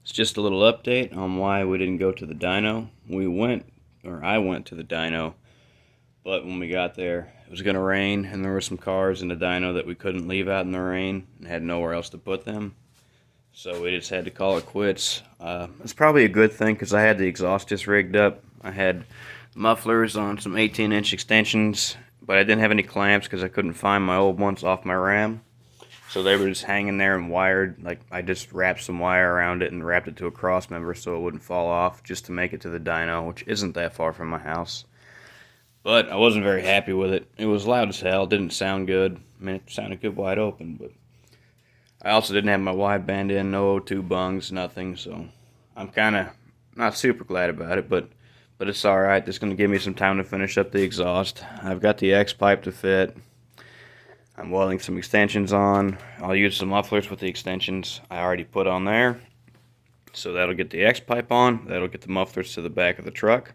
It's just a little update on why we didn't go to the dyno. I went to the dyno, but when we got there, it was going to rain, and there were some cars in the dyno that we couldn't leave out in the rain and had nowhere else to put them. So we just had to call it quits. It's probably a good thing because I had the exhaust just rigged up. I had mufflers on some 18-inch extensions, but I didn't have any clamps because I couldn't find my old ones off my Ram. So they were just hanging there and wired. Like, I just wrapped some wire around it and wrapped it to a cross member so it wouldn't fall off, just to make it to the dyno, which isn't that far from my house. But I wasn't very happy with it. It was loud as hell. It didn't sound good. I mean, it sounded good wide open, but I also didn't have my wideband in, no O2 bungs, nothing. So I'm kind of not super glad about it, but it's all right. It's going to give me some time to finish up the exhaust. I've got the X pipe to fit. I'm welding some extensions on. I'll use some mufflers with the extensions I already put on there. So that'll get the X pipe on. That'll get the mufflers to the back of the truck.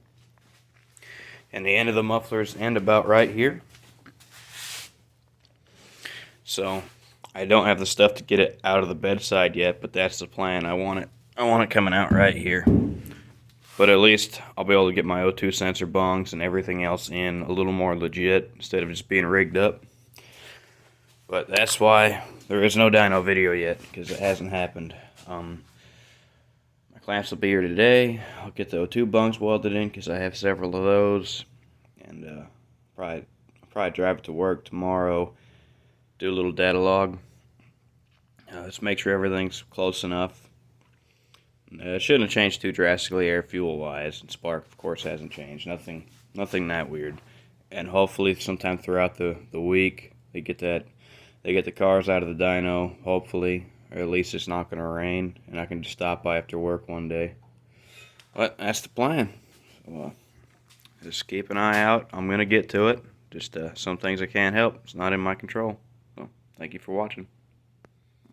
And the end of the mufflers end about right here. So I don't have the stuff to get it out of the bedside yet, but that's the plan. I want it coming out right here. But at least I'll be able to get my O2 sensor bungs and everything else in a little more legit instead of just being rigged up. But that's why there is no dyno video yet, because it hasn't happened. My clamps will be here today. I'll get the O2 bungs welded in because I have several of those. And probably drive it to work tomorrow, do a little data log. Let's make sure everything's close enough. It shouldn't have changed too drastically air-fuel wise, and spark of course hasn't changed. Nothing that weird. And hopefully sometime throughout the week they get the cars out of the dyno, hopefully, or at least it's not going to rain, and I can just stop by after work one day. But that's the plan. So, just keep an eye out. I'm going to get to it. Just some things I can't help. It's not in my control. So, thank you for watching.